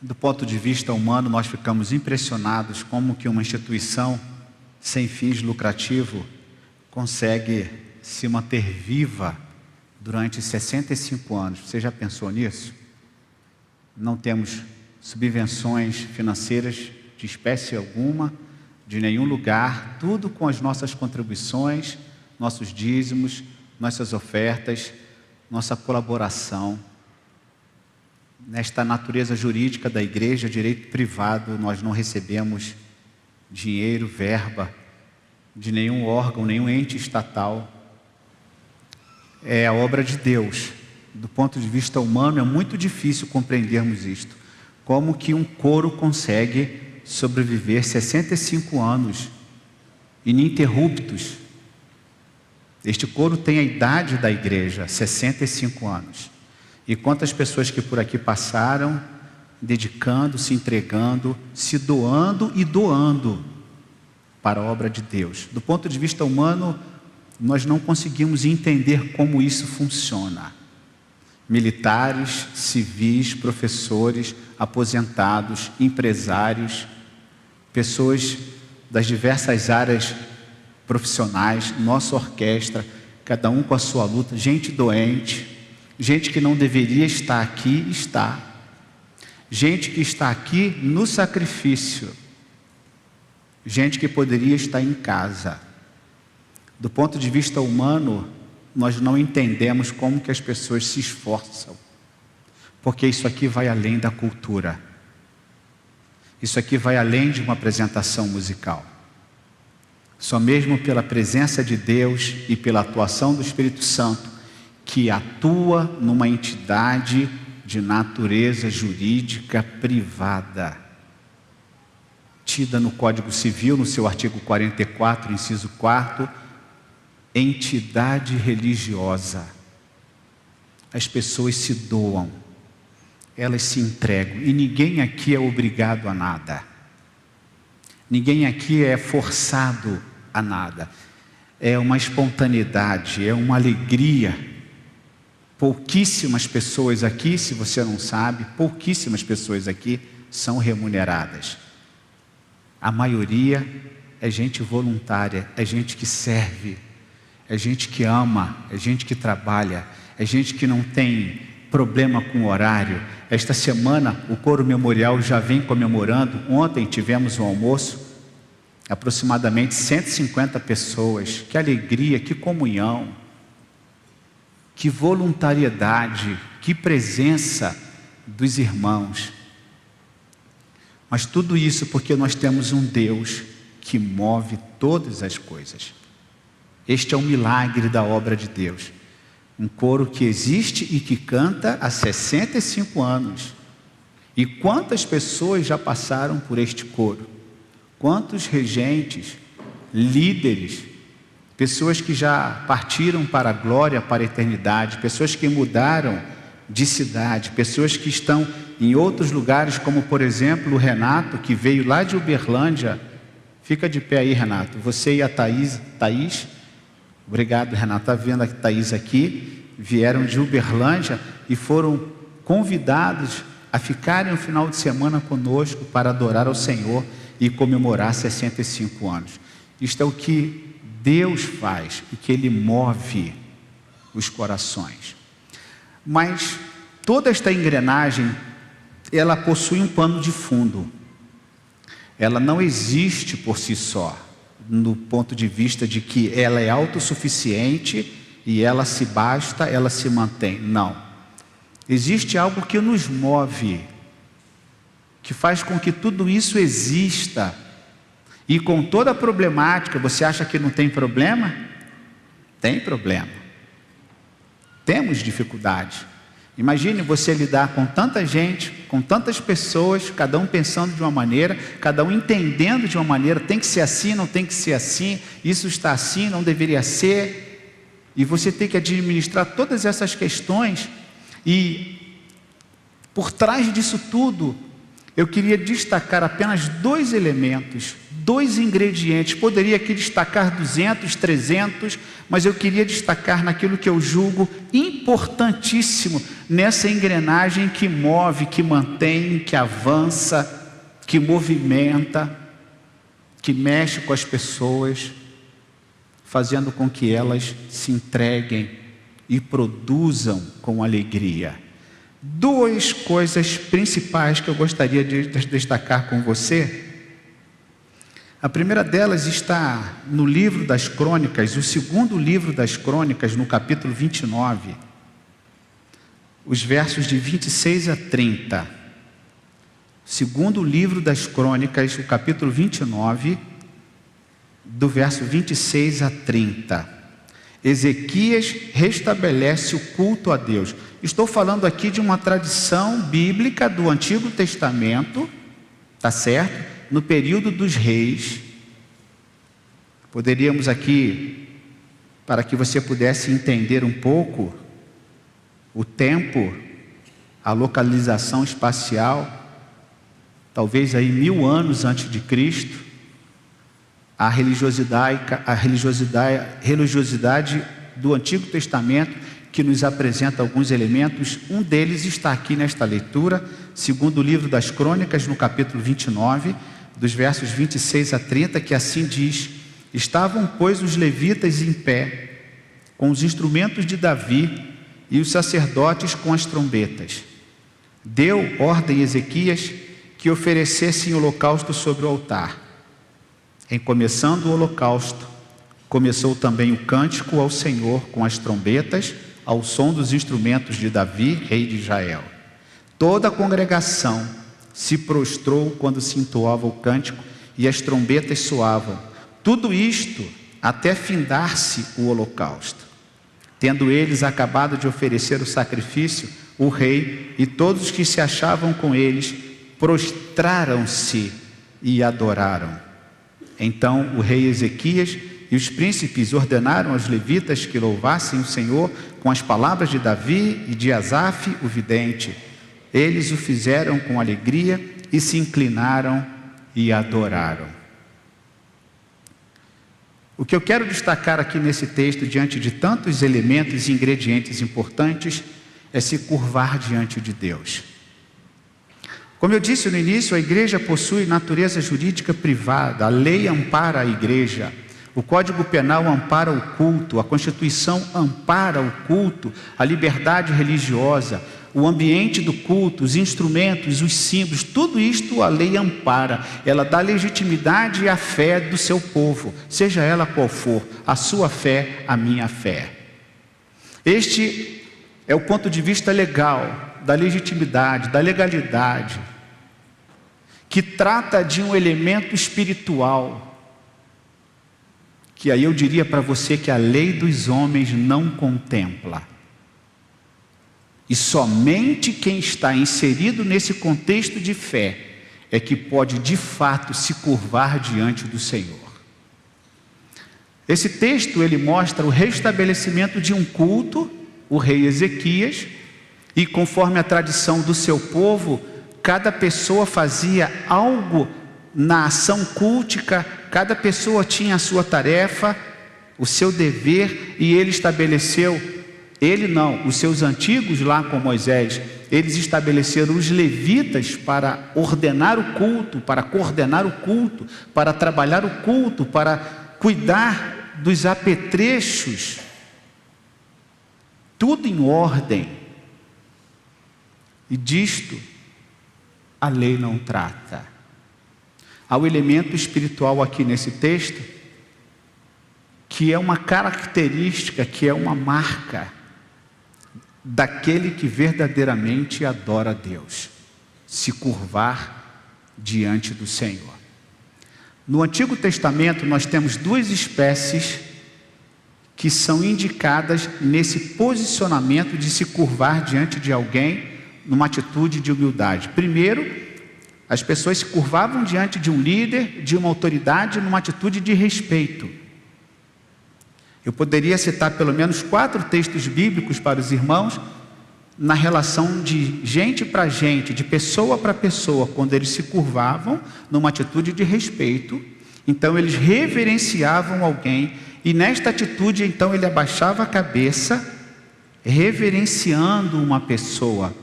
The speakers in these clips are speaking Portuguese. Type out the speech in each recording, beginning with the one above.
Do ponto de vista humano, nós ficamos impressionados como que uma instituição sem fins lucrativos consegue se manter viva durante 65 anos. Você já pensou nisso? Não temos subvenções financeiras de espécie alguma, de nenhum lugar, tudo com as nossas contribuições, nossos dízimos, nossas ofertas, nossa colaboração. Nesta natureza jurídica da igreja, direito privado, nós não recebemos dinheiro, verba de nenhum órgão, nenhum ente estatal. É a obra de Deus. Do ponto de vista humano, é muito difícil compreendermos isto. Como que um coro consegue sobreviver 65 anos ininterruptos? Este coro tem a idade da igreja, 65 anos. E quantas pessoas que por aqui passaram, dedicando, se entregando, se doando e doando para a obra de Deus. Do ponto de vista humano, nós não conseguimos entender como isso funciona. Militares, civis, professores, aposentados, empresários, pessoas das diversas áreas profissionais, nossa orquestra, cada um com a sua luta, gente doente, gente que não deveria estar aqui, está. Gente que está aqui no sacrifício. Gente que poderia estar em casa. Do ponto de vista humano, nós não entendemos como que as pessoas se esforçam. Porque isso aqui vai além da cultura. Isso aqui vai além de uma apresentação musical. Só mesmo pela presença de Deus e pela atuação do Espírito Santo, que atua numa entidade de natureza jurídica privada, tida no Código Civil, no seu artigo 44, inciso 4, entidade religiosa. As pessoas se doam, elas se entregam, e ninguém aqui é obrigado a nada. Ninguém aqui é forçado a nada. É uma espontaneidade, é uma alegria. Pouquíssimas pessoas aqui, se você não sabe, pouquíssimas pessoas aqui são remuneradas. A maioria é gente voluntária, é gente que serve, é gente que ama, é gente que trabalha, é gente que não tem problema com o horário. Esta semana o Coro Memorial já vem comemorando. Ontem tivemos um almoço, aproximadamente 150 pessoas. Que alegria, que comunhão, que voluntariedade, que presença dos irmãos. Mas tudo isso porque nós temos um Deus que move todas as coisas. Este é o milagre da obra de Deus. Um coro que existe e que canta há 65 anos. E quantas pessoas já passaram por este coro? Quantos regentes, líderes, pessoas que já partiram para a glória, para a eternidade, pessoas que mudaram de cidade, pessoas que estão em outros lugares, como por exemplo o Renato, que veio lá de Uberlândia. Fica de pé aí, Renato. Você e a Thaís, obrigado, Renato, está vendo a Thaís aqui, vieram de Uberlândia e foram convidados a ficarem um final de semana conosco para adorar ao Senhor e comemorar 65 anos. Isto é o que Deus faz, o que Ele move os corações. Mas toda esta engrenagem, ela possui um pano de fundo. Ela não existe por si só, no ponto de vista de que ela é autossuficiente e ela se basta, ela se mantém. Não. Existe algo que nos move, que faz com que tudo isso exista. E com toda a problemática, você acha que não tem problema? Tem problema. Temos dificuldade. Imagine você lidar com tanta gente, com tantas pessoas, cada um pensando de uma maneira, cada um entendendo de uma maneira, tem que ser assim, não tem que ser assim, isso está assim, não deveria ser. E você tem que administrar todas essas questões. E por trás disso tudo, eu queria destacar apenas dois elementos 2 ingredientes. Poderia aqui destacar 200, 300, mas eu queria destacar naquilo que eu julgo importantíssimo nessa engrenagem que move, que mantém, que avança, que movimenta, que mexe com as pessoas, fazendo com que elas se entreguem e produzam com alegria. 2 coisas principais que eu gostaria de destacar com você. A primeira delas está no livro das Crônicas, o segundo livro das Crônicas, no capítulo 29, os versos de 26 a 30. Segundo livro das Crônicas, o capítulo 29, do verso 26 a 30. Ezequias restabelece o culto a Deus. Estou falando aqui de uma tradição bíblica do Antigo Testamento, tá certo? No período dos reis. Poderíamos aqui, para que você pudesse entender um pouco o tempo, a localização espacial, talvez aí 1000 anos antes de Cristo, a religiosidade do Antigo Testamento, que nos apresenta alguns elementos. Um deles está aqui nesta leitura, segundo o livro das Crônicas, no capítulo 29, dos versos 26 a 30, que assim diz: estavam, pois, os levitas em pé, com os instrumentos de Davi, e os sacerdotes com as trombetas. Deu ordem a Ezequias que oferecessem holocausto sobre o altar. Em começando o holocausto, começou também o cântico ao Senhor com as trombetas, ao som dos instrumentos de Davi, rei de Israel. Toda a congregação se prostrou quando se entoava o cântico e as trombetas soavam. Tudo isto até findar-se o holocausto. Tendo eles acabado de oferecer o sacrifício, o rei e todos os que se achavam com eles prostraram-se e adoraram. Então o rei Ezequias e os príncipes ordenaram aos levitas que louvassem o Senhor com as palavras de Davi e de Asaf, o vidente. Eles o fizeram com alegria e se inclinaram e adoraram. O que eu quero destacar aqui nesse texto, diante de tantos elementos e ingredientes importantes, é se curvar diante de Deus. Como eu disse no início, a igreja possui natureza jurídica privada, a lei ampara a igreja, o Código Penal ampara o culto, a Constituição ampara o culto, a liberdade religiosa, o ambiente do culto, os instrumentos, os símbolos, tudo isto a lei ampara. Ela dá legitimidade à fé do seu povo, seja ela qual for, a sua fé, a minha fé. Este é o ponto de vista legal, da legitimidade, da legalidade, que trata de um elemento espiritual, que aí eu diria para você que a lei dos homens não contempla. E somente quem está inserido nesse contexto de fé é que pode de fato se curvar diante do Senhor. Esse texto ele mostra o restabelecimento de um culto, o rei Ezequias, e conforme a tradição do seu povo, cada pessoa fazia algo na ação cultica, cada pessoa tinha a sua tarefa, o seu dever, e ele estabeleceu, os seus antigos lá com Moisés, eles estabeleceram os levitas para ordenar o culto, para coordenar o culto, para trabalhar o culto, para cuidar dos apetrechos, tudo em ordem. E disto a lei não trata. Há um elemento espiritual aqui nesse texto, que é uma característica, que é uma marca daquele que verdadeiramente adora a Deus, se curvar diante do Senhor. No Antigo Testamento nós temos 2 espécies que são indicadas nesse posicionamento de se curvar diante de alguém numa atitude de humildade. Primeiro, as pessoas se curvavam diante de um líder, de uma autoridade, numa atitude de respeito. Eu poderia citar pelo menos 4 textos bíblicos para os irmãos, na relação de gente para gente, de pessoa para pessoa, quando eles se curvavam numa atitude de respeito, Então eles reverenciavam alguém, e nesta atitude então ele abaixava a cabeça, reverenciando uma pessoa,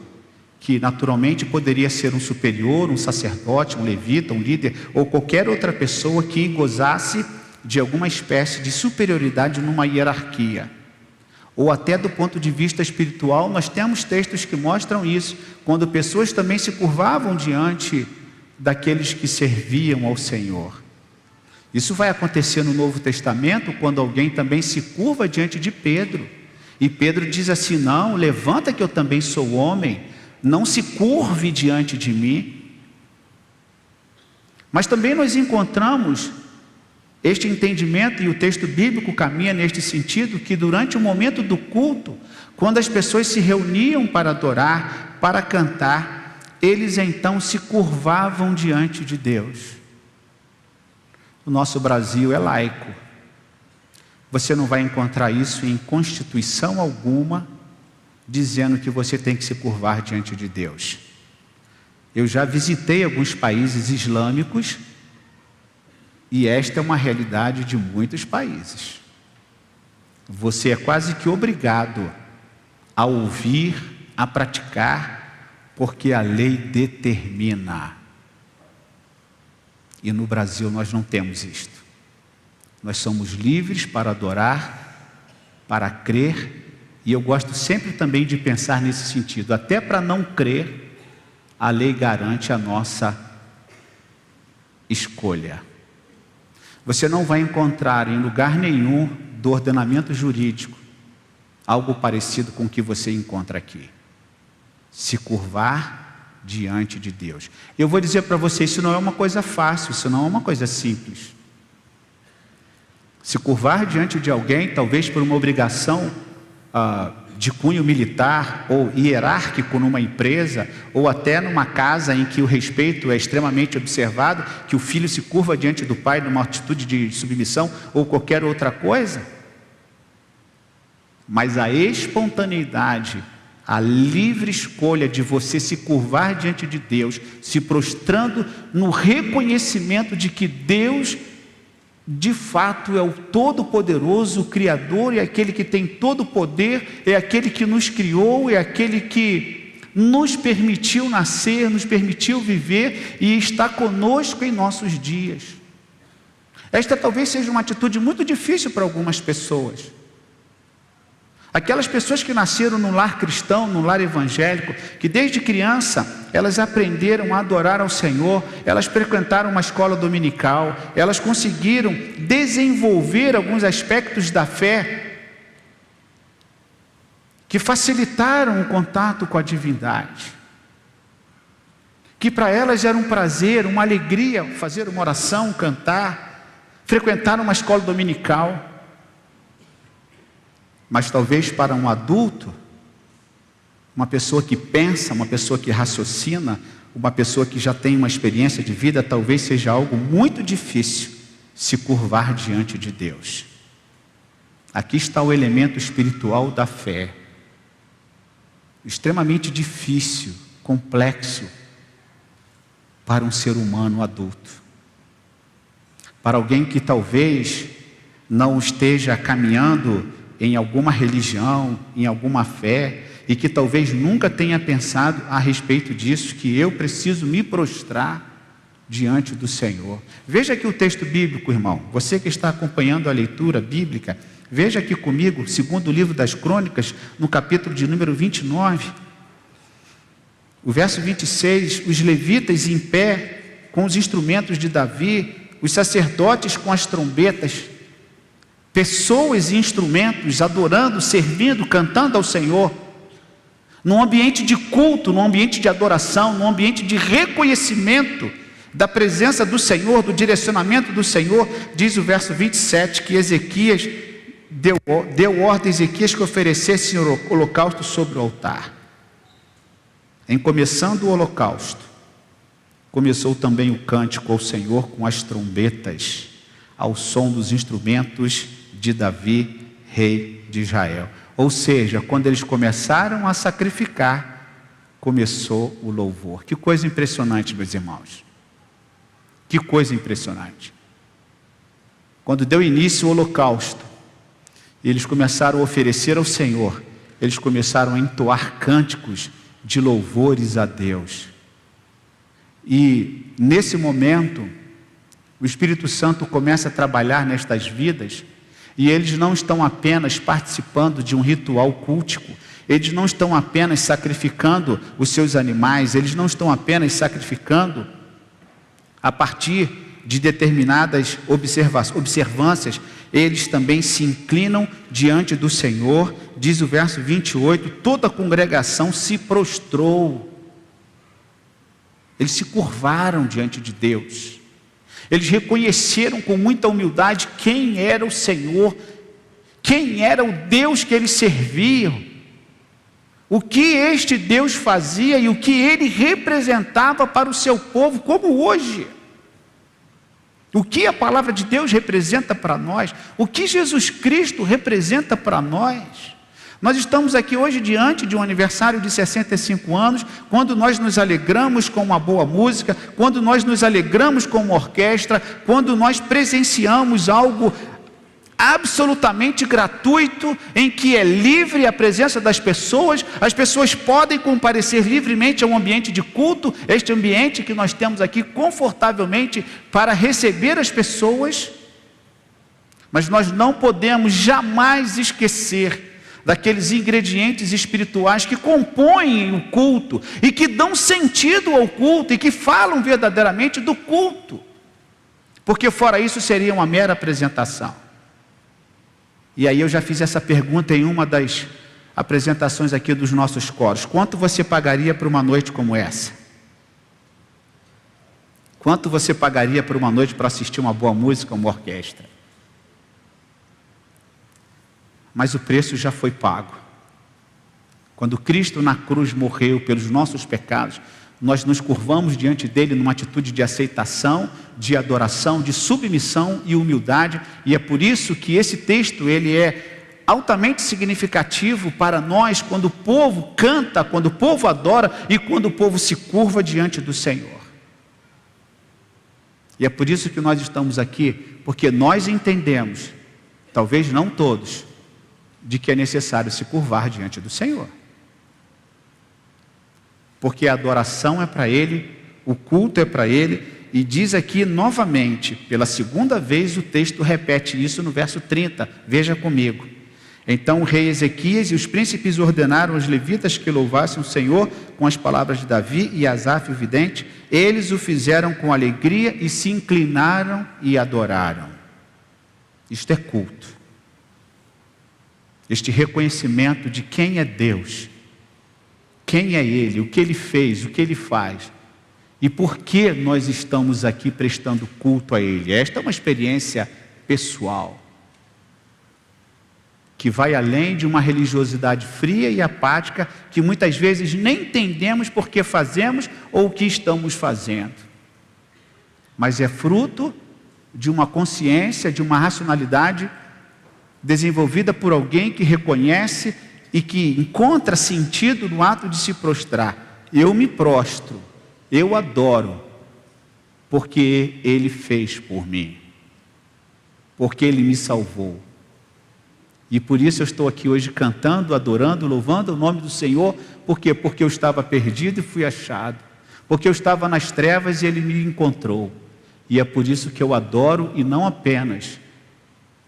que naturalmente poderia ser um superior, um sacerdote, um levita, um líder, ou qualquer outra pessoa que gozasse de alguma espécie de superioridade numa hierarquia. Ou até do ponto de vista espiritual, nós temos textos que mostram isso, quando pessoas também se curvavam diante daqueles que serviam ao Senhor. Isso vai acontecer no Novo Testamento, quando alguém também se curva diante de Pedro, e Pedro diz assim: não, levanta que eu também sou homem, não se curve diante de mim. Mas também nós encontramos este entendimento, e o texto bíblico caminha neste sentido, que durante o momento do culto, quando as pessoas se reuniam para adorar, para cantar, eles então se curvavam diante de Deus. O nosso Brasil é laico. Você não vai encontrar isso em constituição alguma, dizendo que você tem que se curvar diante de Deus. Eu já visitei alguns países islâmicos, e esta é uma realidade de muitos países. Você é quase que obrigado a ouvir, a praticar, porque a lei determina. E no Brasil nós não temos isto. Nós somos livres para adorar, para crer, e eu gosto sempre também de pensar nesse sentido. Até para não crer, a lei garante a nossa escolha. Você não vai encontrar em lugar nenhum do ordenamento jurídico algo parecido com o que você encontra aqui. Se curvar diante de Deus. Eu vou dizer para você, isso não é uma coisa fácil, isso não é uma coisa simples. Se curvar diante de alguém, talvez por uma obrigação de cunho militar ou hierárquico numa empresa, ou até numa casa em que o respeito é extremamente observado, que o filho se curva diante do pai numa atitude de submissão ou qualquer outra coisa. Mas a espontaneidade, a livre escolha de você se curvar diante de Deus, se prostrando no reconhecimento de que Deus de fato é o Todo-Poderoso, o Criador, é aquele que tem todo o poder, é aquele que nos criou, é aquele que nos permitiu nascer, nos permitiu viver e está conosco em nossos dias. Esta talvez seja uma atitude muito difícil para algumas pessoas. Aquelas pessoas que nasceram no lar cristão, no lar evangélico, que desde criança elas aprenderam a adorar ao Senhor, elas frequentaram uma escola dominical, elas conseguiram desenvolver alguns aspectos da fé que facilitaram o contato com a divindade, que para elas era um prazer, uma alegria fazer uma oração, cantar, frequentar uma escola dominical. Mas talvez para um adulto, uma pessoa que pensa, uma pessoa que raciocina, uma pessoa que já tem uma experiência de vida, talvez seja algo muito difícil se curvar diante de Deus. Aqui está o elemento espiritual da fé. Extremamente difícil, complexo para um ser humano adulto. Para alguém que talvez não esteja caminhando em alguma religião, em alguma fé, e que talvez nunca tenha pensado a respeito disso, que eu preciso me prostrar diante do Senhor. Veja aqui o texto bíblico, irmão. Você que está acompanhando a leitura bíblica, veja aqui comigo, segundo o livro das Crônicas, no capítulo de número 29, o verso 26, os levitas em pé, com os instrumentos de Davi, os sacerdotes com as trombetas, pessoas e instrumentos adorando, servindo, cantando ao Senhor, num ambiente de culto, num ambiente de adoração, num ambiente de reconhecimento da presença do Senhor, do direcionamento do Senhor. Diz o verso 27 que Ezequias deu ordem a Ezequias que oferecesse holocausto sobre o altar. Em começando o holocausto, começou também o cântico ao Senhor com as trombetas, ao som dos instrumentos de Davi, rei de Israel. Ou seja, quando eles começaram a sacrificar, começou o louvor. Que coisa impressionante, meus irmãos. Que coisa impressionante. quando deu início o holocausto, eles começaram a oferecer ao Senhor, eles começaram a entoar cânticos de louvores a Deus. E nesse momento, o Espírito Santo começa a trabalhar nestas vidas, e eles não estão apenas participando de um ritual cultico, eles não estão apenas sacrificando os seus animais, eles não estão apenas sacrificando a partir de determinadas observâncias, eles também se inclinam diante do Senhor. Diz o verso 28, toda a congregação se prostrou, eles se curvaram diante de Deus, eles reconheceram com muita humildade quem era o Senhor, quem era o Deus que eles serviam, o que este Deus fazia e o que ele representava para o seu povo, como hoje. O que a palavra de Deus representa para nós, o que Jesus Cristo representa para nós. Nós estamos aqui hoje diante de um aniversário de 65 anos, quando nós nos alegramos com uma boa música, quando nós nos alegramos com uma orquestra, quando nós presenciamos algo absolutamente gratuito, em que é livre a presença das pessoas, as pessoas podem comparecer livremente a um ambiente de culto, este ambiente que nós temos aqui confortavelmente para receber as pessoas, mas nós não podemos jamais esquecer daqueles ingredientes espirituais que compõem o culto, e que dão sentido ao culto, e que falam verdadeiramente do culto, porque fora isso seria uma mera apresentação. E aí eu já fiz essa pergunta em uma das apresentações aqui dos nossos coros: quanto você pagaria por uma noite como essa? Quanto você pagaria por uma noite para assistir uma boa música, uma orquestra? Mas o preço já foi pago. Quando Cristo na cruz morreu pelos nossos pecados, nós nos curvamos diante dele numa atitude de aceitação, de adoração, de submissão e humildade, e é por isso que esse texto ele é altamente significativo para nós, quando o povo canta, quando o povo adora e quando o povo se curva diante do Senhor. E é por isso que nós estamos aqui, porque nós entendemos, talvez não todos, de que é necessário se curvar diante do Senhor. Porque a adoração é para Ele, o culto é para Ele, e diz aqui novamente, pela segunda vez o texto repete isso no verso 30, veja comigo. Então o rei Ezequias e os príncipes ordenaram aos levitas que louvassem o Senhor com as palavras de Davi e Asaf o vidente, eles o fizeram com alegria e se inclinaram e adoraram. Isto é culto, este reconhecimento de quem é Deus, quem é Ele, o que Ele fez, o que Ele faz, e por que nós estamos aqui prestando culto a Ele. Esta é uma experiência pessoal, que vai além de uma religiosidade fria e apática, que muitas vezes nem entendemos por que fazemos ou o que estamos fazendo, mas é fruto de uma consciência, de uma racionalidade desenvolvida por alguém que reconhece e que encontra sentido no ato de se prostrar. Eu me prostro, eu adoro, porque Ele fez por mim, porque Ele me salvou. E por isso eu estou aqui hoje cantando, adorando, louvando o nome do Senhor. Por quê? Porque eu estava perdido e fui achado, porque eu estava nas trevas e Ele me encontrou. E é por isso que eu adoro, e não apenas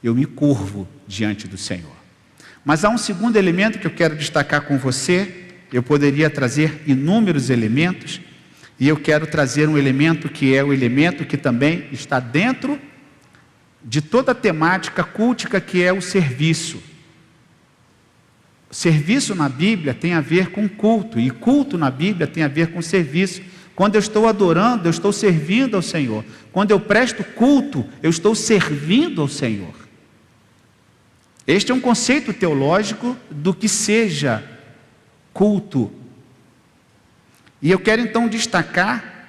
eu me curvo diante do Senhor. Mas há um segundo elemento que eu quero destacar com você. Eu poderia trazer inúmeros elementos, e eu quero trazer um elemento que é o elemento que também está dentro de toda a temática cultica, que é o serviço. O serviço na Bíblia tem a ver com culto, e culto na Bíblia tem a ver com serviço. Quando eu estou adorando, eu estou servindo ao Senhor. Quando eu presto culto, eu estou servindo ao Senhor. Este é um conceito teológico do que seja culto. E eu quero então destacar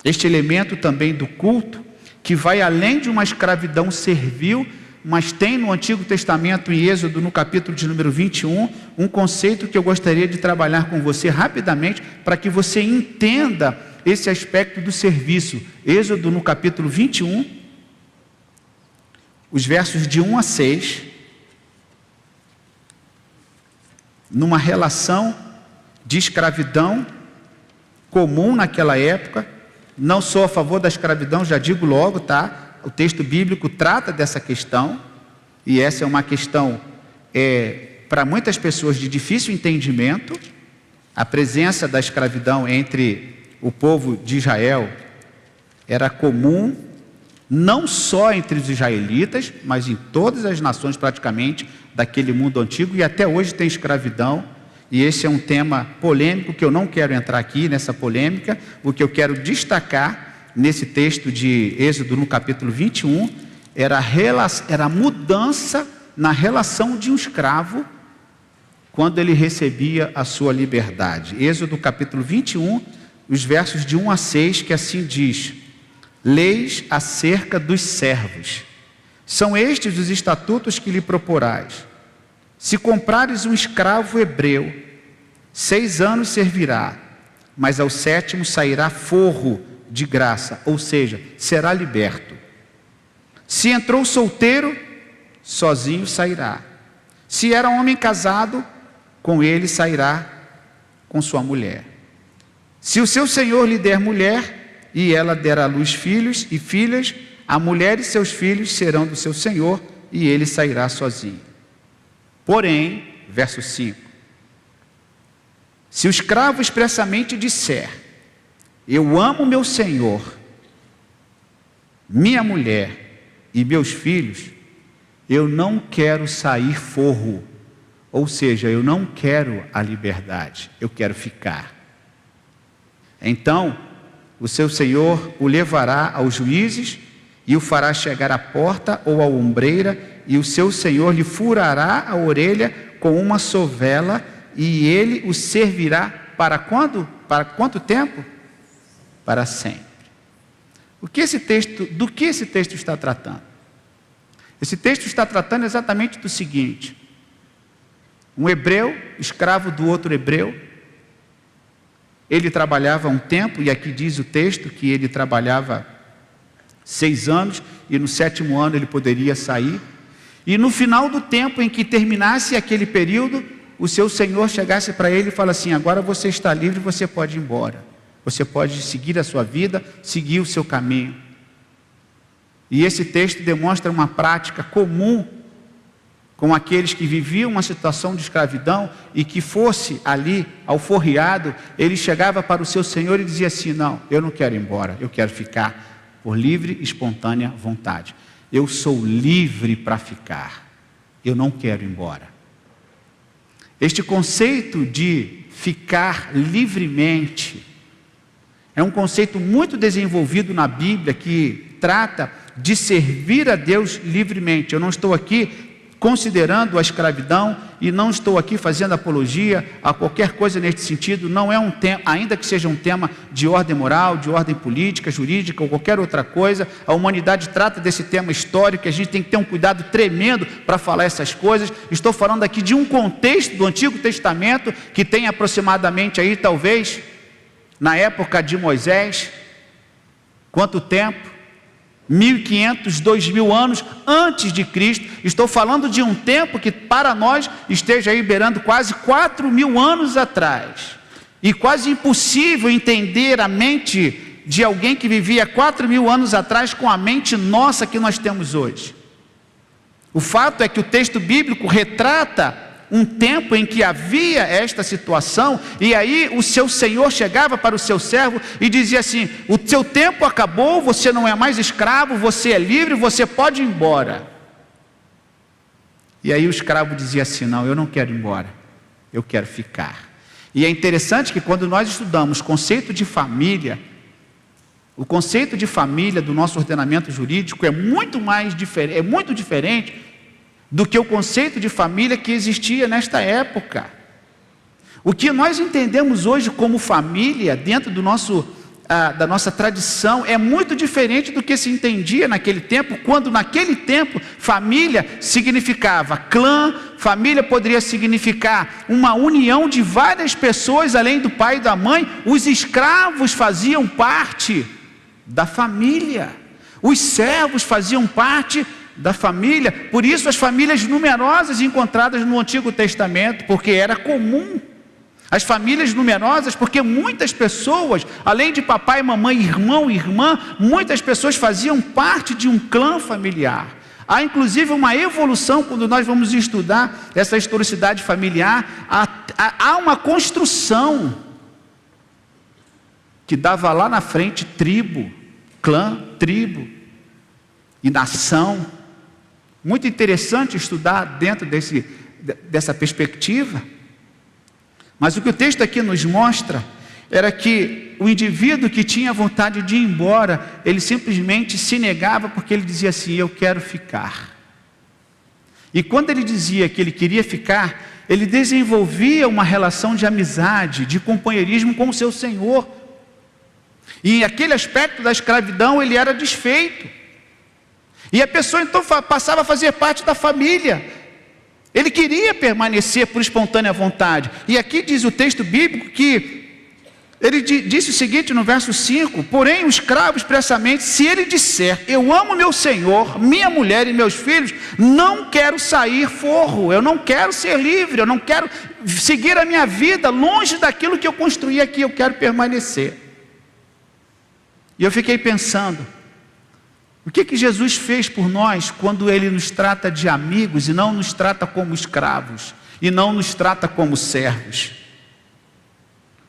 este elemento também do culto, que vai além de uma escravidão servil, mas tem no Antigo Testamento, em Êxodo, no capítulo de número 21, um conceito que eu gostaria de trabalhar com você rapidamente, para que você entenda esse aspecto do serviço. Êxodo, no capítulo 21, os versos de 1 a 6, numa relação de escravidão comum naquela época. Não sou a favor da escravidão, já digo logo, tá? O texto bíblico trata dessa questão, e essa é uma questão para muitas pessoas de difícil entendimento. A presença da escravidão entre o povo de Israel era comum, não só entre os israelitas, mas em todas as nações praticamente daquele mundo antigo, e até hoje tem escravidão. E esse é um tema polêmico que eu não quero entrar aqui nessa polêmica. O que eu quero destacar nesse texto de Êxodo, no capítulo 21, era a mudança na relação de um escravo quando ele recebia a sua liberdade. Êxodo capítulo 21, os versos de 1 a 6, que assim diz: leis acerca dos servos. São estes os estatutos que lhe proporás. Se comprares um escravo hebreu, 6 anos servirá, mas ao 7º sairá forro de graça, ou seja, será liberto. Se entrou solteiro, sozinho sairá. Se era homem casado, com ele sairá com sua mulher. Se o seu senhor lhe der mulher, e ela der à luz filhos e filhas, a mulher e seus filhos serão do seu senhor, e ele sairá sozinho. Porém, verso 5, se o escravo expressamente disser: eu amo meu senhor, minha mulher e meus filhos, eu não quero sair forro, ou seja, eu não quero a liberdade, eu quero ficar. Então, o seu senhor o levará aos juízes e o fará chegar à porta ou à ombreira, e o seu senhor lhe furará a orelha com uma sovela, e ele o servirá para quando? Para quanto tempo? Para sempre. Do que esse texto está tratando? Esse texto está tratando exatamente do seguinte: um hebreu, escravo do outro hebreu, ele trabalhava um tempo, e aqui diz o texto que ele trabalhava 6 anos, e no 7º ano ele poderia sair. E no final do tempo em que terminasse aquele período, o seu senhor chegasse para ele e falasse assim: agora você está livre, você pode ir embora. Você pode seguir a sua vida, seguir o seu caminho. E esse texto demonstra uma prática comum com aqueles que viviam uma situação de escravidão, e que fosse ali alforriado, ele chegava para o seu senhor e dizia assim: não, eu não quero ir embora, eu quero ficar por livre e espontânea vontade. Eu sou livre para ficar, eu não quero ir embora. Este conceito de ficar livremente é um conceito muito desenvolvido na Bíblia, que trata de servir a Deus livremente. Eu não estou aqui considerando a escravidão, e não estou aqui fazendo apologia a qualquer coisa neste sentido. Não é um tema, ainda que seja um tema de ordem moral, de ordem política, jurídica ou qualquer outra coisa. A humanidade trata desse tema histórico, e a gente tem que ter um cuidado tremendo para falar essas coisas. Estou falando aqui de um contexto do Antigo Testamento, que tem aproximadamente aí, talvez, na época de Moisés, quanto tempo? 1.500, 2.000 anos antes de Cristo. Estou falando de um tempo que para nós esteja aí beirando quase 4.000 anos atrás. E quase impossível entender a mente de alguém que vivia 4.000 anos atrás com a mente nossa que nós temos hoje. O fato é que o texto bíblico retrata um tempo em que havia esta situação, e aí o seu senhor chegava para o seu servo e dizia assim: o seu tempo acabou, você não é mais escravo, você é livre, você pode ir embora. E aí o escravo dizia assim: não, eu não quero ir embora, eu quero ficar. E é interessante que quando nós estudamos conceito de família, o conceito de família do nosso ordenamento jurídico é muito diferente do que o conceito de família que existia nesta época. O que nós entendemos hoje como família, dentro do da nossa tradição, é muito diferente do que se entendia naquele tempo, quando naquele tempo família significava clã, família poderia significar uma união de várias pessoas além do pai e da mãe. Os escravos faziam parte da família, os servos faziam parte da família. Por isso as famílias numerosas encontradas no Antigo Testamento, porque era comum. As famílias numerosas, porque muitas pessoas, além de papai, mamãe, irmão e irmã, muitas pessoas faziam parte de um clã familiar. Há inclusive uma evolução, quando nós vamos estudar essa historicidade familiar, há uma construção que dava lá na frente tribo, clã, tribo e nação. Muito interessante estudar dentro dessa perspectiva. Mas o que o texto aqui nos mostra era que o indivíduo que tinha vontade de ir embora, ele simplesmente se negava porque ele dizia assim: eu quero ficar. E quando ele dizia que ele queria ficar, ele desenvolvia uma relação de amizade, de companheirismo com o seu Senhor. E aquele aspecto da escravidão ele era desfeito. E a pessoa então passava a fazer parte da família. Ele queria permanecer por espontânea vontade. E aqui diz o texto bíblico que ele disse o seguinte no verso 5: porém o escravo expressamente, se ele disser, eu amo meu senhor, minha mulher e meus filhos, não quero sair forro, eu não quero ser livre, eu não quero seguir a minha vida longe daquilo que eu construí aqui, eu quero permanecer. E eu fiquei pensando, o que Jesus fez por nós quando Ele nos trata de amigos e não nos trata como escravos, e não nos trata como servos?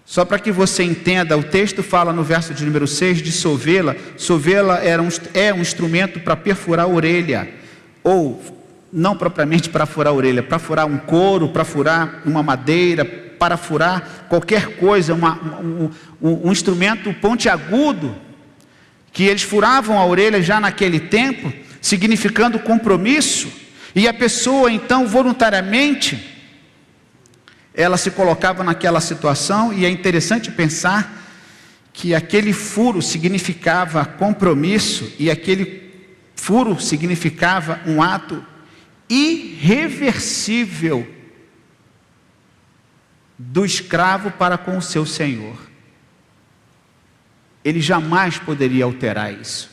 Só para que você entenda, o texto fala no verso de número 6 de sovela. Sovela é um instrumento para perfurar a orelha, ou não propriamente para furar a orelha, para furar um couro, para furar uma madeira, para furar qualquer coisa, um instrumento pontiagudo, que eles furavam a orelha já naquele tempo, significando compromisso. E a pessoa então voluntariamente ela se colocava naquela situação. E é interessante pensar que aquele furo significava compromisso, e aquele furo significava um ato irreversível do escravo para com o seu senhor. Ele jamais poderia alterar isso,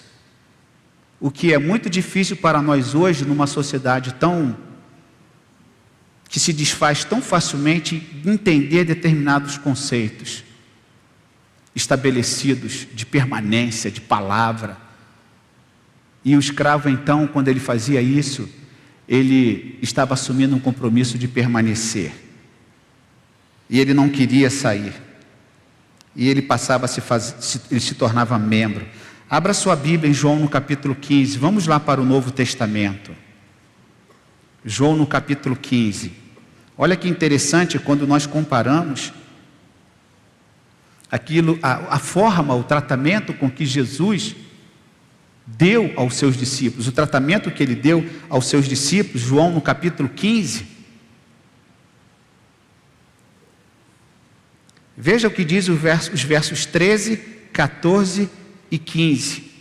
o que é muito difícil para nós hoje, numa sociedade que se desfaz tão facilmente entender determinados conceitos estabelecidos de permanência, de palavra. E o escravo então, quando ele fazia isso, ele estava assumindo um compromisso de permanecer, e ele não queria sair. E ele passava ele se tornava membro. Abra sua Bíblia em João no capítulo 15. Vamos lá para o Novo Testamento. João no capítulo 15. Olha que interessante quando nós comparamos a forma, o tratamento com que Jesus deu aos seus discípulos. O tratamento que ele deu aos seus discípulos, João no capítulo 15. Veja o que diz os versos 13, 14 e 15.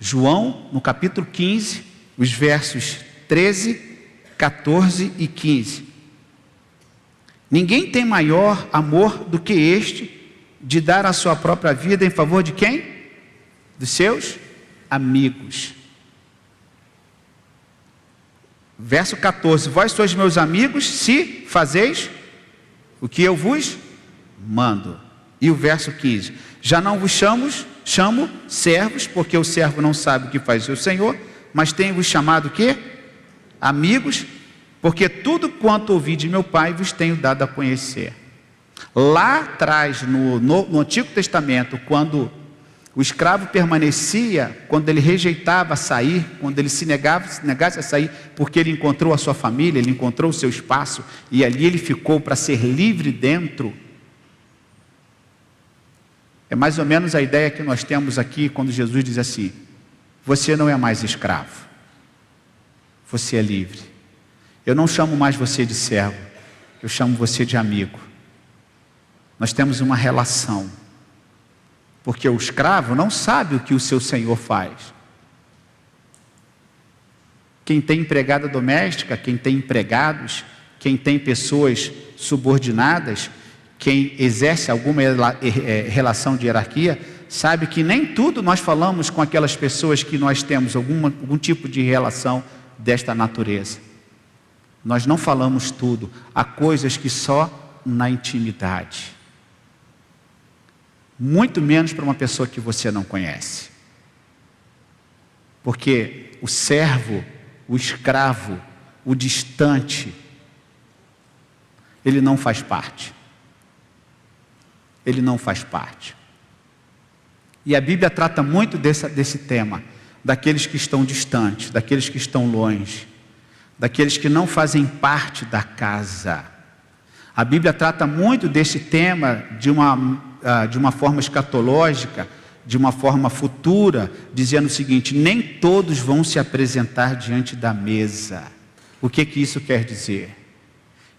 João, no capítulo 15, os versos 13, 14 e 15. Ninguém tem maior amor do que este, de dar a sua própria vida em favor de quem? Dos seus amigos. Verso 14. Vós sois meus amigos, se fazeis o que eu vos mando. E o verso 15: já não vos chamo servos, porque o servo não sabe o que faz o seu senhor, mas tenho-vos chamado o quê? Amigos, porque tudo quanto ouvi de meu Pai vos tenho dado a conhecer. Lá atrás, no Antigo Testamento, quando o escravo permanecia, quando ele rejeitava sair, quando ele se negasse a sair, porque ele encontrou a sua família, ele encontrou o seu espaço, e ali ele ficou para ser livre dentro. É mais ou menos a ideia que nós temos aqui quando Jesus diz assim: você não é mais escravo, você é livre. Eu não chamo mais você de servo, eu chamo você de amigo. Nós temos uma relação, porque o escravo não sabe o que o seu senhor faz. Quem tem empregada doméstica, quem tem empregados, quem tem pessoas subordinadas, quem exerce alguma relação de hierarquia, sabe que nem tudo nós falamos com aquelas pessoas que nós temos algum tipo de relação desta natureza. Nós não falamos tudo, há coisas que só na intimidade. Muito menos para uma pessoa que você não conhece. Porque o servo, o escravo, o distante, ele não faz parte. Ele não faz parte. E a Bíblia trata muito desse tema, daqueles que estão distantes, daqueles que estão longe, daqueles que não fazem parte da casa. A Bíblia trata muito desse tema de uma forma escatológica, de uma forma futura, dizendo o seguinte: nem todos vão se apresentar diante da mesa. O que isso quer dizer?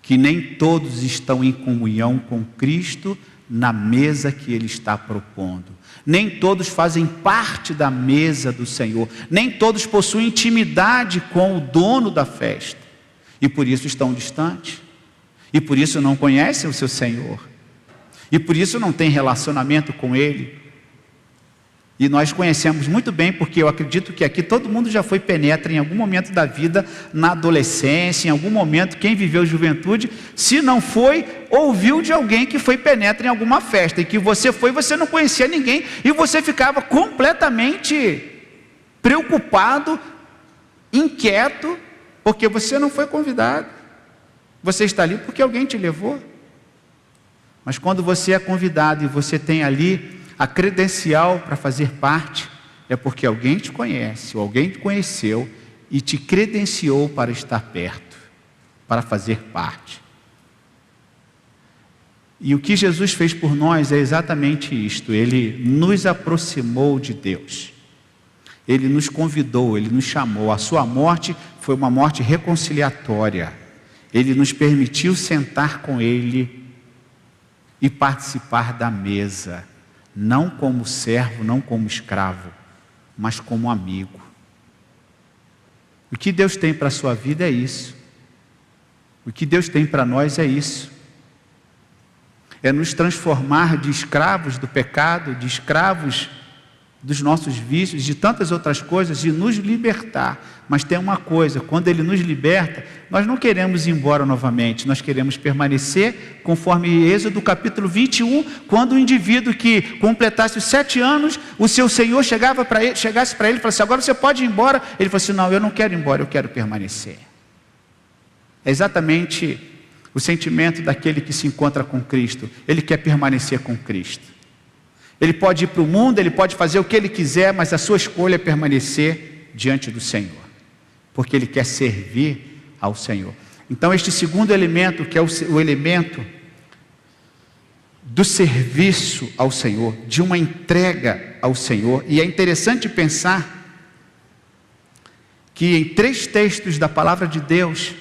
Que nem todos estão em comunhão com Cristo na mesa que Ele está propondo. Nem todos fazem parte da mesa do Senhor. Nem todos possuem intimidade com o dono da festa. E por isso estão distantes. E por isso não conhecem o seu Senhor. E por isso não têm relacionamento com Ele. E nós conhecemos muito bem, porque eu acredito que aqui todo mundo já foi penetra em algum momento da vida, na adolescência, em algum momento, quem viveu juventude, se não foi, ouviu de alguém que foi penetra em alguma festa, e que você foi, você não conhecia ninguém, e você ficava completamente preocupado, inquieto, porque você não foi convidado. Você está ali porque alguém te levou. Mas quando você é convidado e você tem ali a credencial para fazer parte, é porque alguém te conhece, ou alguém te conheceu e te credenciou para estar perto, para fazer parte. E o que Jesus fez por nós é exatamente isto: Ele nos aproximou de Deus, Ele nos convidou, Ele nos chamou. A sua morte foi uma morte reconciliatória. Ele nos permitiu sentar com Ele e participar da mesa, não como servo, não como escravo, mas como amigo. O que Deus tem para a sua vida é isso. O que Deus tem para nós é isso. É nos transformar de escravos do pecado, de escravos dos nossos vícios, de tantas outras coisas, e nos libertar. Mas tem uma coisa: quando Ele nos liberta, nós não queremos ir embora novamente, nós queremos permanecer, conforme Êxodo capítulo 21, quando o indivíduo que completasse os 7 anos, o seu Senhor chegasse para ele e falasse: agora você pode ir embora. Ele falou assim: não, eu não quero ir embora, eu quero permanecer. É exatamente o sentimento daquele que se encontra com Cristo. Ele quer permanecer com Cristo. Ele pode ir para o mundo, ele pode fazer o que ele quiser, mas a sua escolha é permanecer diante do Senhor, porque ele quer servir ao Senhor. Então, este segundo elemento, que é o elemento do serviço ao Senhor, de uma entrega ao Senhor. E é interessante pensar que em 3 textos da palavra de Deus,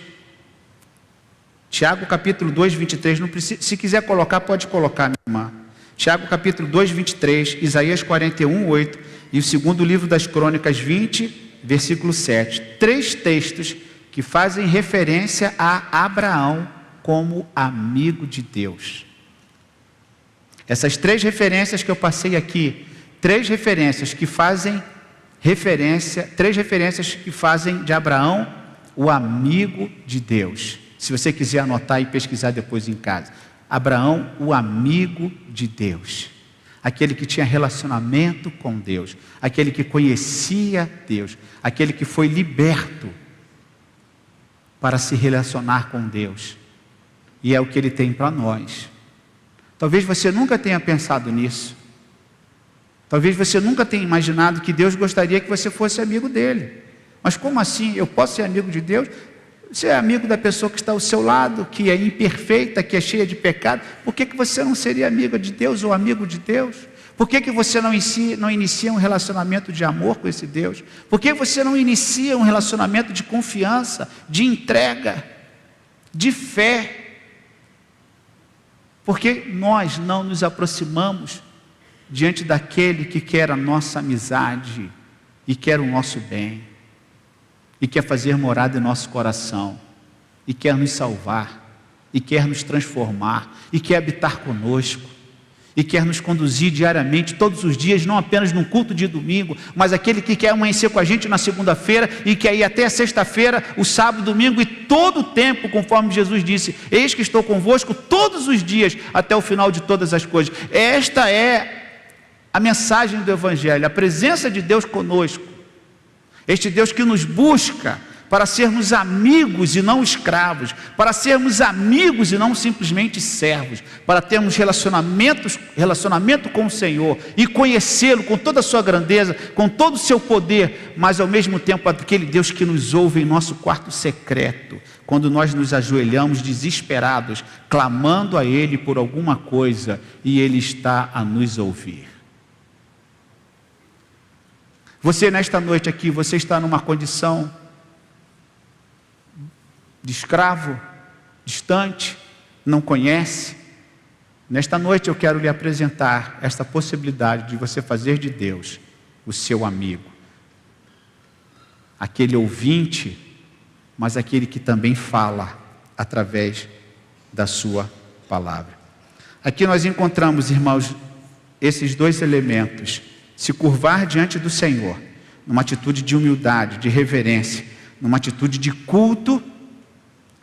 Tiago capítulo 2, 23, não precisa, se quiser colocar, pode colocar, minha irmã. Tiago capítulo 2, 23, Isaías 41, 8 e o segundo livro das Crônicas 20, versículo 7. 3 textos que fazem referência a Abraão como amigo de Deus. Essas 3 referências que eu passei aqui, 3 referências que fazem referência, 3 referências que fazem de Abraão o amigo de Deus. Se você quiser anotar e pesquisar depois em casa. Abraão, o amigo de Deus, aquele que tinha relacionamento com Deus, aquele que conhecia Deus, aquele que foi liberto para se relacionar com Deus, e é o que Ele tem para nós. Talvez você nunca tenha pensado nisso, talvez você nunca tenha imaginado que Deus gostaria que você fosse amigo dEle. Mas como assim? Eu posso ser amigo de Deus? Você é amigo da pessoa que está ao seu lado, que é imperfeita, que é cheia de pecado. Por que você não seria amiga de Deus ou amigo de Deus? Por que você não inicia um relacionamento de amor com esse Deus? Por que você não inicia um relacionamento de confiança, de entrega, de fé? Porque nós não nos aproximamos diante daquele que quer a nossa amizade e quer o nosso bem, e quer fazer morada em nosso coração, e quer nos salvar, e quer nos transformar, e quer habitar conosco, e quer nos conduzir diariamente, todos os dias, não apenas num culto de domingo, mas aquele que quer amanhecer com a gente na segunda-feira e quer ir até a sexta-feira, o sábado, domingo e todo o tempo, conforme Jesus disse: eis que estou convosco todos os dias até o final de todas as coisas. Esta é a mensagem do Evangelho, a presença de Deus conosco, este Deus que nos busca para sermos amigos e não escravos, para sermos amigos e não simplesmente servos, para termos relacionamento com o Senhor e conhecê-lo com toda a sua grandeza, com todo o seu poder, mas ao mesmo tempo aquele Deus que nos ouve em nosso quarto secreto, quando nós nos ajoelhamos desesperados, clamando a Ele por alguma coisa, e Ele está a nos ouvir. Você nesta noite aqui, você está numa condição de escravo, distante, não conhece. Nesta noite eu quero lhe apresentar esta possibilidade de você fazer de Deus o seu amigo, aquele ouvinte, mas aquele que também fala através da sua palavra. Aqui nós encontramos, irmãos, esses dois elementos: se curvar diante do Senhor, numa atitude de humildade, de reverência, numa atitude de culto,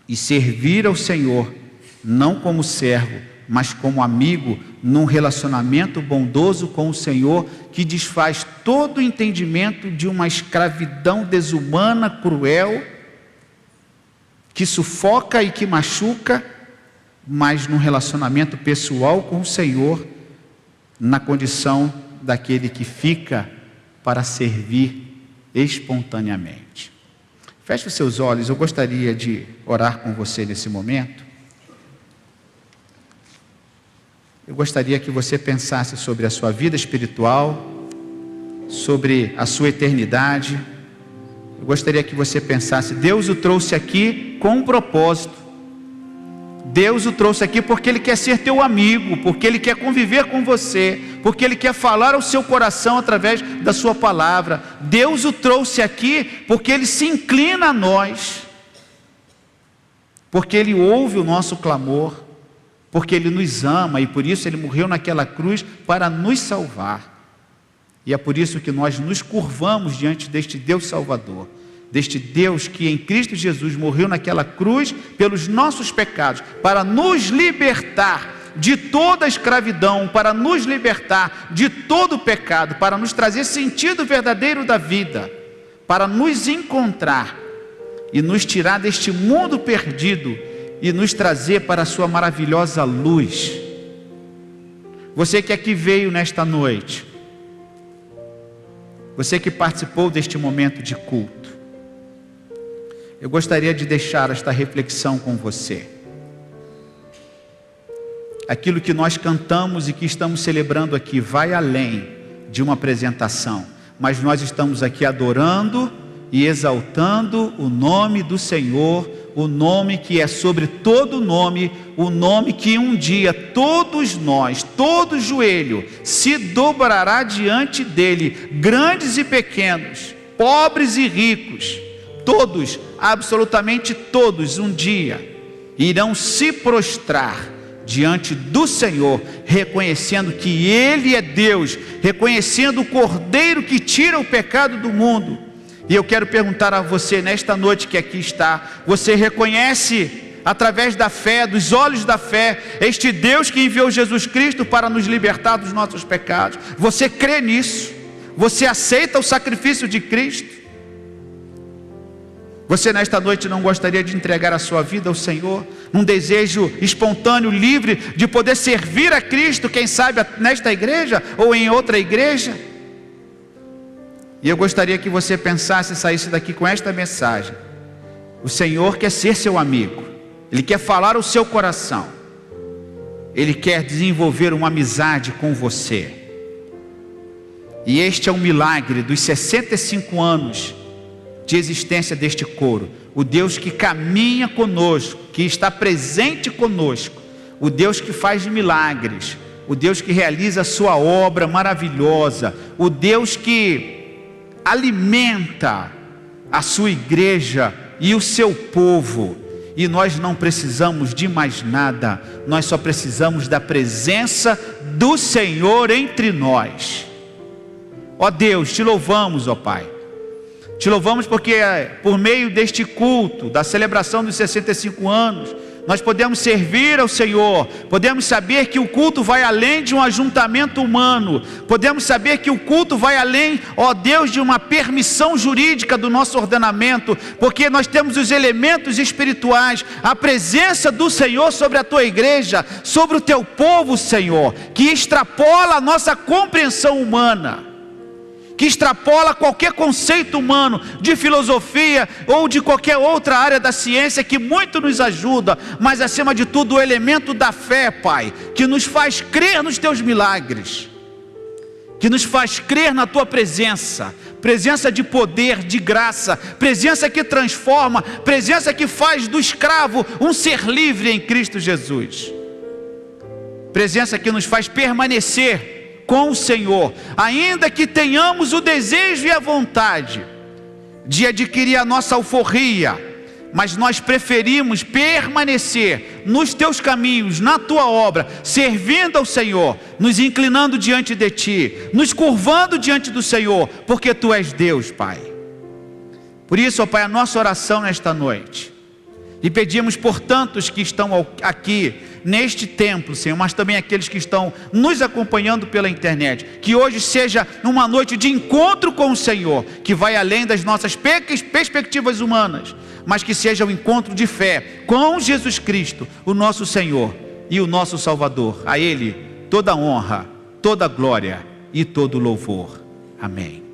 e servir ao Senhor, não como servo, mas como amigo, num relacionamento bondoso com o Senhor, que desfaz todo o entendimento de uma escravidão desumana, cruel, que sufoca e que machuca, mas num relacionamento pessoal com o Senhor, na condição daquele que fica para servir espontaneamente. Feche os seus olhos, eu gostaria de orar com você nesse momento. Eu gostaria que você pensasse sobre a sua vida espiritual, sobre a sua eternidade. Eu gostaria que você pensasse: Deus o trouxe aqui com um propósito. Deus o trouxe aqui porque Ele quer ser teu amigo, porque Ele quer conviver com você, porque Ele quer falar ao seu coração através da sua palavra. Deus o trouxe aqui porque Ele se inclina a nós, porque Ele ouve o nosso clamor, porque Ele nos ama e por isso Ele morreu naquela cruz para nos salvar. E é por isso que nós nos curvamos diante deste Deus Salvador, deste Deus que em Cristo Jesus morreu naquela cruz pelos nossos pecados, para nos libertar de toda a escravidão, para nos libertar de todo o pecado, para nos trazer sentido verdadeiro da vida, para nos encontrar e nos tirar deste mundo perdido e nos trazer para a sua maravilhosa luz. Você que aqui veio nesta noite, você que participou deste momento de culto, eu gostaria de deixar esta reflexão com você. Aquilo que nós cantamos e que estamos celebrando aqui vai além de uma apresentação, mas nós estamos aqui adorando e exaltando o nome do Senhor, o nome que é sobre todo nome, o nome que um dia todos nós, todo joelho se dobrará diante dele, grandes e pequenos, pobres e ricos, todos, absolutamente todos, um dia irão se prostrar diante do Senhor, reconhecendo que Ele é Deus, reconhecendo o Cordeiro que tira o pecado do mundo. E eu quero perguntar a você nesta noite que aqui está: você reconhece através da fé, dos olhos da fé, este Deus que enviou Jesus Cristo para nos libertar dos nossos pecados? Você crê nisso? Você aceita o sacrifício de Cristo? Você nesta noite não gostaria de entregar a sua vida ao Senhor, num desejo espontâneo, livre, de poder servir a Cristo, quem sabe nesta igreja ou em outra igreja? E eu gostaria que você pensasse e saísse daqui com esta mensagem: o Senhor quer ser seu amigo, Ele quer falar ao seu coração, Ele quer desenvolver uma amizade com você. E este é o milagre dos 65 anos de existência deste coro. O Deus que caminha conosco, que está presente conosco, o Deus que faz milagres, o Deus que realiza a sua obra maravilhosa, o Deus que alimenta a sua igreja e o seu povo, E nós não precisamos de mais nada, nós só precisamos da presença do Senhor entre nós. Ó Deus, te louvamos, ó Pai. Te louvamos porque por meio deste culto, da celebração dos 65 anos, nós podemos servir ao Senhor, podemos saber que o culto vai além de um ajuntamento humano, podemos saber que o culto vai além, ó Deus, de uma permissão jurídica do nosso ordenamento, porque nós temos os elementos espirituais, a presença do Senhor sobre a tua igreja, sobre o teu povo, Senhor, que extrapola a nossa compreensão humana, que extrapola qualquer conceito humano, de filosofia ou de qualquer outra área da ciência, que muito nos ajuda, mas acima de tudo o elemento da fé, Pai, que nos faz crer nos teus milagres, que nos faz crer na tua presença, presença de poder, de graça, presença que transforma, presença que faz do escravo um ser livre em Cristo Jesus, presença que nos faz permanecer com o Senhor, ainda que tenhamos o desejo e a vontade de adquirir a nossa alforria, mas nós preferimos permanecer nos teus caminhos, na tua obra, servindo ao Senhor, nos inclinando diante de ti, nos curvando diante do Senhor, porque tu és Deus, Pai. Por isso, ó Pai, a nossa oração nesta noite, e pedimos por tantos que estão aqui neste templo, Senhor, mas também aqueles que estão nos acompanhando pela internet, que hoje seja uma noite de encontro com o Senhor, que vai além das nossas perspectivas humanas, mas que seja um encontro de fé com Jesus Cristo, o nosso Senhor e o nosso Salvador. A Ele toda honra, toda glória e todo louvor. Amém.